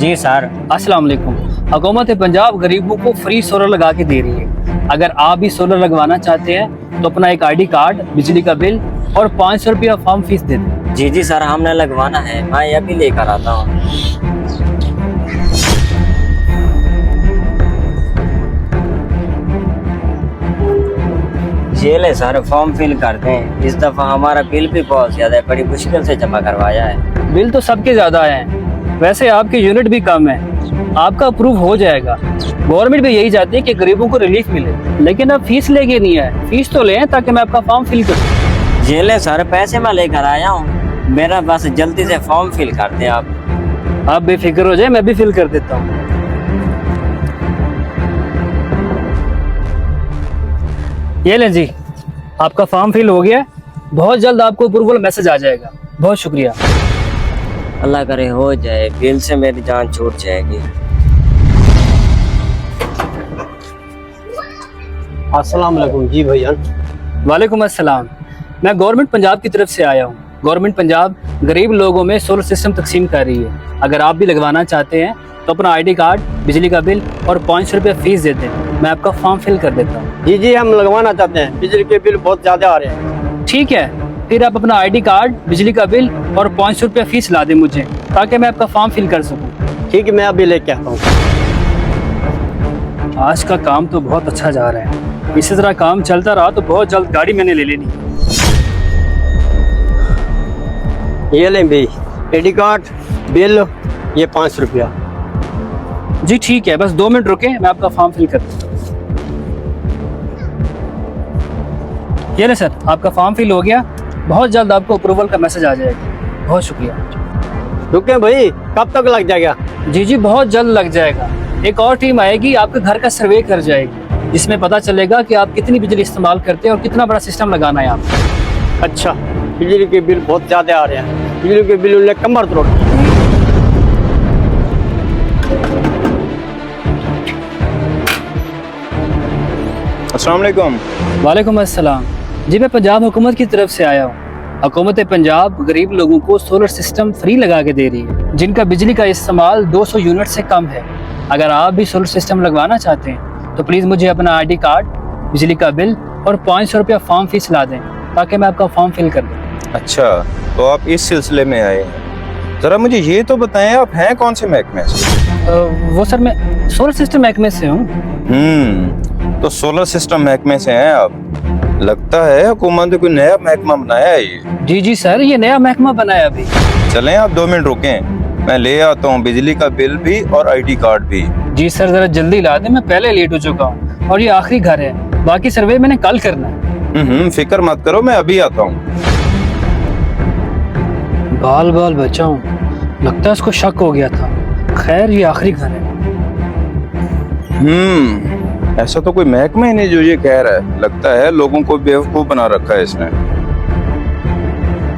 जी sir. अस्सलाम वालेकुम। हुकूमत पंजाब गरीबों को फ्री सोलर लगा के दे रही है। अगर आप भी सोलर लगवाना चाहते हैं तो अपना एक ID कार्ड, बिजली का बिल और 500 रुपया फॉर्म फीस दे दें। जी सर, हमने लगवाना है, मैं अभी लेकर आता हूँ। ये ले सर, फॉर्म फिल कर दें। इस दफा हमारा बिल भी बहुत ज्यादा है, बड़ी मुश्किल से जमा करवाया है। बिल तो सबके ज़्यादा हैं, वैसे आपके यूनिट भी कम है, आपका अप्रूव हो जाएगा। गवर्नमेंट भी यही चाहती है कि गरीबों को रिलीफ मिले, लेकिन अब फीस लेके नहीं है। फीस तो लें ताकि मैं आपका फॉर्म फिल करूँ। ये ले सर, पैसे मैं लेकर आया हूँ, मेरा बस जल्दी से फॉर्म फिल कर दें आप बेफिक्र हो जाए, मैं भी फिल कर देता हूँ। ये लें जी, आपका फॉर्म फिल हो गया। बहुत जल्द आपको अप्रूवल मैसेज आ जाएगा। बहुत शुक्रिया। अल्लाह करे हो जाए, बिल से मेरी जान छूट जाएगी। अस्सलाम वालेकुम जी भैया। वालेकुम अस्सलाम। मैं गवर्नमेंट पंजाब की तरफ से आया हूँ। गवर्नमेंट पंजाब गरीब लोगों में सोलर सिस्टम तकसीम कर रही है। अगर आप भी लगवाना चाहते हैं तो अपना ID कार्ड, बिजली का बिल और 500 रुपया फीस दे दें। मैं आपका फॉर्म फिल कर देता हूँ। जी हम लगवाना चाहते हैं, बिजली के बिल बहुत ज्यादा आ रहे हैं। ठीक है, फिर आप अपना ID कार्ड, बिजली का बिल और 500 रुपया फीस ला दें मुझे, ताकि मैं आपका फॉर्म फिल कर सकूँ। ठीक है, मैं अभी लेके आता हूँ। आज का काम तो बहुत अच्छा जा रहा है। इसी तरह काम चलता रहा तो बहुत जल्द गाड़ी मैंने ले लेनी। ये लें भाई, ID कार्ड, बिल, ये 500 रुपया। जी ठीक है, बस 2 मिनट रुके, मैं आपका फॉर्म फिल कर देता हूँ। ये ले सर, आपका फॉर्म फिल हो गया। बहुत जल्द आपको अप्रूवल का मैसेज आ जाएगा। बहुत शुक्रिया। रुके भाई, कब तक लग जाएगा? जी बहुत जल्द लग जाएगा। एक और टीम आएगी, आपके घर का सर्वे कर जाएगी, जिसमें पता चलेगा कि आप कितनी बिजली इस्तेमाल करते हैं और कितना बड़ा सिस्टम लगाना है आपको। अच्छा, बिजली के बिल बहुत ज्यादा आ रहे हैं। बिजली के बिल उन्हें कमर तोड़। अस्सलाम वालेकुम। वालेकुम अस्सलाम। जी मैं पंजाब हुकूमत की तरफ से आया हूँ। हुकूमत पंजाब गरीब लोगों को सोलर सिस्टम फ्री लगा के दे रही है, जिनका बिजली का इस्तेमाल 200 यूनिट से कम है। अगर आप भी सोलर सिस्टम लगवाना चाहते हैं तो प्लीज़ मुझे अपना ID कार्ड, बिजली का बिल और 500 रुपया फॉर्म फीस ला दें, ताकि मैं आपका फॉर्म फिल कर दूँ। अच्छा, तो आप इस सिलसिले में आए हैं। ज़रा मुझे ये तो बताएं, आप हैं कौन से महकमे से? वो सर, मैं सोलर सिस्टम महकमे से हूँ। तो सोलर सिस्टम महकमे से हैं आप। लगता है हुकूमत ने कोई नया महकमा बनाया है ये। जी सर, ये नया महकमा बनाया अभी। चलें, आप 2 मिनट रुकें, मैं ले आता हूँ बिजली का बिल भी और ID कार्ड भी। जी सर, जरा जल्दी ला दें, मैं पहले लेट हो चुका हूँ और ये आखिरी घर है। बाकी सर्वे मैंने कल करना है। फिक्र मत करो, मैं अभी आता हूँ। बाल बाल बचाऊं, लगता है उसको शक हो गया था। खैर, ये आखिरी घर है। ऐसा तो कोई महकमा ही नहीं जो ये कह रहा है। लगता है लोगों को बेवकूफ़ बना रखा है इसने।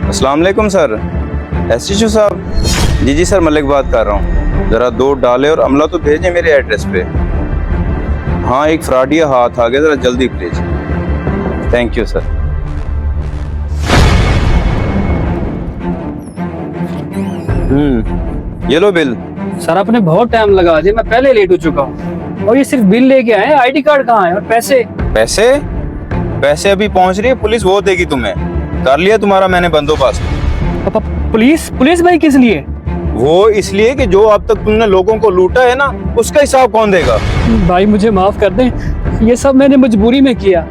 अस्सलाम वालेकुम सर। SHO साहब। जी सर, मलिक बात कर रहा हूँ। ज़रा 2 डाले और अमला तो भेजें मेरे एड्रेस पे। हाँ, एक फ्रॉडिया हाथ आ गया, ज़रा जल्दी प्लीज। Thank you sir. ये लो बिल। सर, आपने बहुत टाइम लगा दिया, मैं पहले लेट हो चुका हूँ। और ये सिर्फ बिल लेके आए, ID कार्ड कहाँ है और पैसे? पैसे अभी पहुंच रही है पुलिस, वो देगी तुम्हें। कर लिया तुम्हारा मैंने बंदोबस्त। पापा, पुलिस भाई किस लिए? वो इसलिए कि जो अब तक तुमने लोगों को लूटा है ना, उसका हिसाब कौन देगा? भाई मुझे माफ कर दें, ये सब मैंने मजबूरी में किया।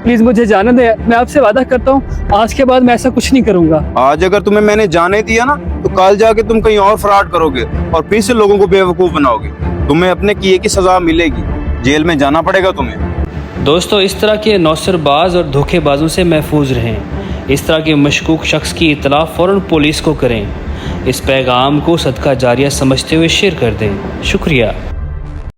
प्लीज मुझे जाने दे, मैं आपसे वादा करता हूँ आज के बाद मैं ऐसा कुछ नहीं करूंगा। आज अगर तुम्हें मैंने जाने दिया ना, तो कल जाके तुम कहीं और फ्रॉड करोगे और फिर से लोगों को बेवकूफ बनाओगे। तुम्हें अपने किए की सजा मिलेगी, जेल में जाना पड़ेगा तुम्हें। दोस्तों, इस तरह के नौसरबाज और धोखेबाजों से महफूज रहें। इस तरह के मशकूक शख्स की इत्तला फ़ौरन पुलिस को करें। इस पैगाम को सदका जारिया समझते हुए शेयर कर दें। शुक्रिया।